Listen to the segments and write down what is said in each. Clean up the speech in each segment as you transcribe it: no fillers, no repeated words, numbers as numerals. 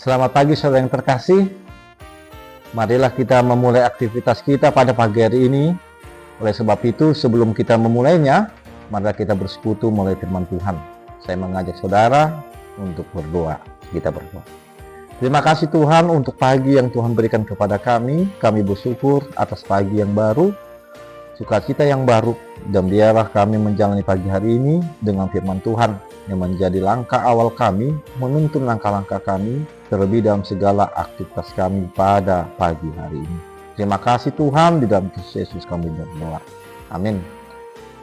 Selamat pagi saudara yang terkasih. Marilah kita memulai aktivitas kita pada pagi hari ini. Oleh sebab itu, sebelum kita memulainya, marilah kita bersekutu mulai firman Tuhan. Saya mengajak saudara untuk berdoa. Kita berdoa. Terima kasih Tuhan untuk pagi yang Tuhan berikan kepada kami. Kami bersyukur atas pagi yang baru, sukacita yang baru, dan biarlah kami menjalani pagi hari ini dengan firman Tuhan yang menjadi langkah awal kami, menuntun langkah-langkah kami, terlebih dalam segala aktivitas kami pada pagi hari ini. Terima kasih Tuhan, di dalam Kristus Yesus kami berdoa. Amin.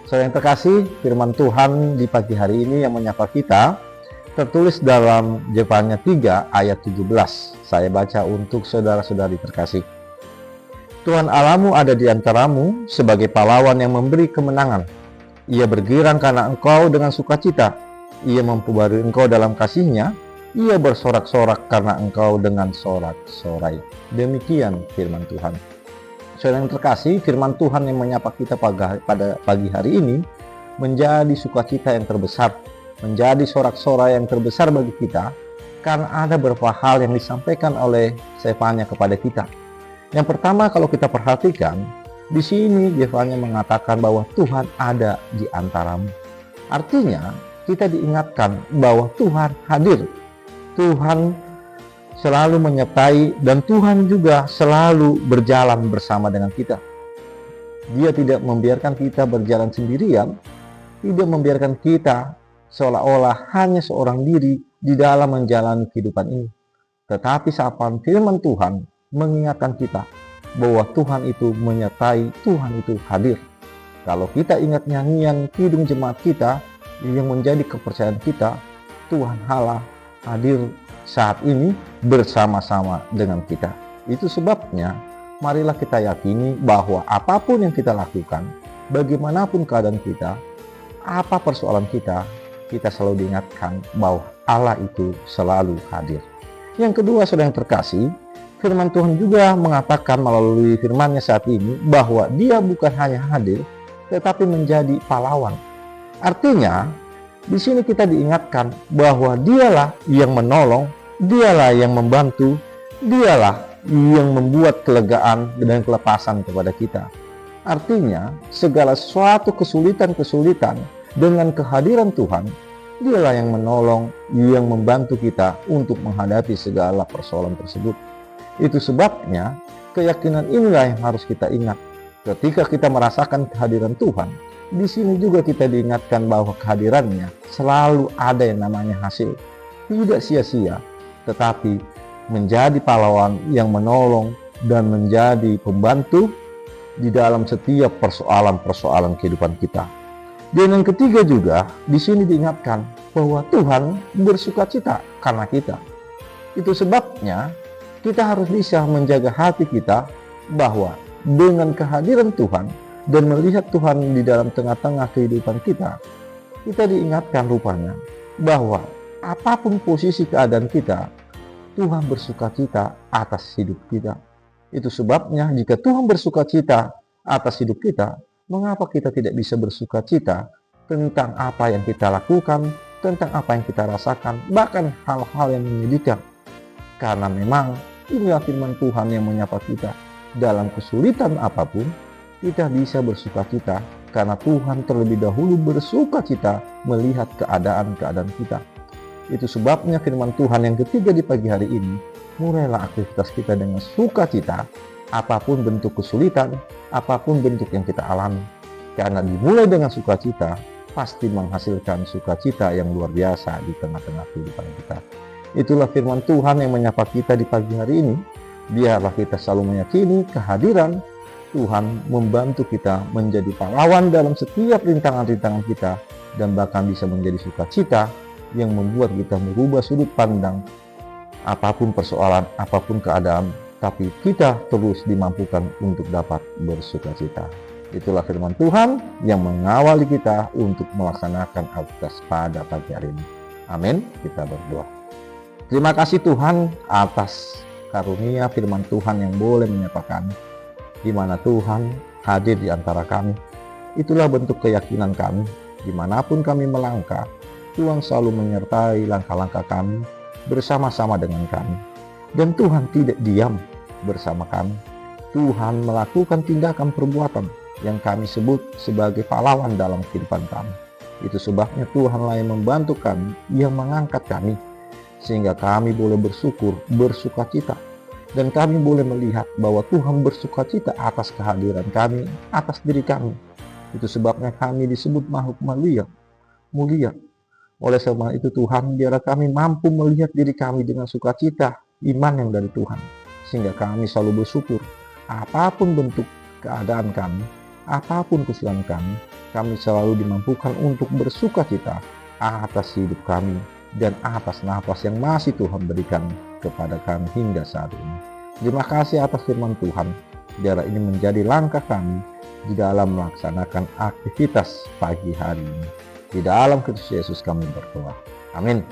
Saudara yang terkasih, firman Tuhan di pagi hari ini yang menyapa kita, tertulis dalam Yefanya 3 ayat 17. Saya baca untuk saudara-saudari terkasih. Tuhan Allahmu ada di antaramu sebagai pahlawan yang memberi kemenangan. Ia bergirang karena engkau dengan sukacita. Ia memperbarui engkau dalam kasih-Nya. Ia bersorak-sorak karena engkau dengan sorak-sorai. Demikian firman Tuhan. Saudara yang terkasih, firman Tuhan yang menyapa kita pada pagi hari ini menjadi sukacita yang terbesar, menjadi sorak-sorai yang terbesar bagi kita, karena ada beberapa hal yang disampaikan oleh Yefanya kepada kita. Yang pertama, kalau kita perhatikan, di sini Yefanya mengatakan bahwa Tuhan ada di antaramu. Artinya, kita diingatkan bahwa Tuhan hadir. Tuhan selalu menyertai dan Tuhan juga selalu berjalan bersama dengan kita. Dia tidak membiarkan kita berjalan sendirian, tidak membiarkan kita seolah-olah hanya seorang diri di dalam menjalani kehidupan ini. Tetapi sapaan firman Tuhan mengingatkan kita bahwa Tuhan itu menyertai, Tuhan itu hadir. Kalau kita ingat nyanyian Kidung Jemaat kita yang menjadi kepercayaan kita, Tuhan Allah hadir saat ini bersama-sama dengan kita. Itu sebabnya marilah kita yakini bahwa apapun yang kita lakukan, bagaimanapun keadaan kita, apa persoalan kita, kita selalu diingatkan bahwa Allah itu selalu hadir. Yang kedua, saudara yang terkasih, firman Tuhan juga mengatakan melalui firman-Nya saat ini bahwa Dia bukan hanya hadir, tetapi menjadi pahlawan. Artinya, di sini kita diingatkan bahwa Dialah yang menolong, Dialah yang membantu, Dialah yang membuat kelegaan dan kelepasan kepada kita. Artinya, segala suatu kesulitan-kesulitan dengan kehadiran Tuhan, Dialah yang menolong, yang membantu kita untuk menghadapi segala persoalan tersebut. Itu sebabnya, keyakinan inilah yang harus kita ingat. Ketika kita merasakan kehadiran Tuhan, di sini juga kita diingatkan bahwa kehadirannya selalu ada yang namanya hasil. Tidak sia-sia, tetapi menjadi pahlawan yang menolong dan menjadi pembantu di dalam setiap persoalan-persoalan kehidupan kita. Dan yang ketiga juga, di sini diingatkan bahwa Tuhan bersukacita karena kita. Itu sebabnya kita harus bisa menjaga hati kita bahwa dengan kehadiran Tuhan dan melihat Tuhan di dalam tengah-tengah kehidupan kita, kita diingatkan rupanya bahwa apapun posisi keadaan kita, Tuhan bersukacita atas hidup kita. Itu sebabnya jika Tuhan bersukacita atas hidup kita, mengapa kita tidak bisa bersukacita tentang apa yang kita lakukan, tentang apa yang kita rasakan, bahkan hal-hal yang menyedihkan. Karena memang inilah firman Tuhan yang menyapa kita. Dalam kesulitan apapun, kita bisa bersukacita karena Tuhan terlebih dahulu bersukacita melihat keadaan-keadaan kita. Itu sebabnya firman Tuhan yang ketiga di pagi hari ini, mulailah aktivitas kita dengan sukacita, apapun bentuk kesulitan, apapun bentuk yang kita alami. Karena dimulai dengan sukacita, pasti menghasilkan sukacita yang luar biasa di tengah-tengah kehidupan kita. Itulah firman Tuhan yang menyapa kita di pagi hari ini. Biarlah kita selalu meyakini kehadiran Tuhan membantu kita menjadi pahlawan dalam setiap rintangan-rintangan kita, dan bahkan bisa menjadi sukacita yang membuat kita merubah sudut pandang apapun persoalan, apapun keadaan, tapi kita terus dimampukan untuk dapat bersukacita. Itulah firman Tuhan yang mengawali kita untuk melaksanakan aktivitas pada pagi hari ini. Amin. Kita berdoa. Terima kasih Tuhan atas karunia firman Tuhan yang boleh menyapa kami, di mana Tuhan hadir di antara kami. Itulah bentuk keyakinan kami. Dimanapun kami melangkah, Tuhan selalu menyertai langkah-langkah kami, bersama-sama dengan kami. Dan Tuhan tidak diam bersama kami. Tuhan melakukan tindakan perbuatan yang kami sebut sebagai pahlawan dalam kehidupan kami. Itu sebabnya Tuhanlah yang membantu kami, yang mengangkat kami, sehingga kami boleh bersyukur, bersukacita. Dan kami boleh melihat bahwa Tuhan bersukacita atas kehadiran kami, atas diri kami. Itu sebabnya kami disebut makhluk mulia. Oleh sebab itu Tuhan, biarlah kami mampu melihat diri kami dengan sukacita, iman yang dari Tuhan. Sehingga kami selalu bersyukur, apapun bentuk keadaan kami, apapun kesalahan kami selalu dimampukan untuk bersukacita atas hidup kami dan atas nafas yang masih Tuhan berikan kepada kami hingga saat ini. Terima kasih atas firman Tuhan. Biarlah ini menjadi langkah kami di dalam melaksanakan aktivitas pagi hari ini. Di dalam Kristus Yesus kami berdoa. Amin.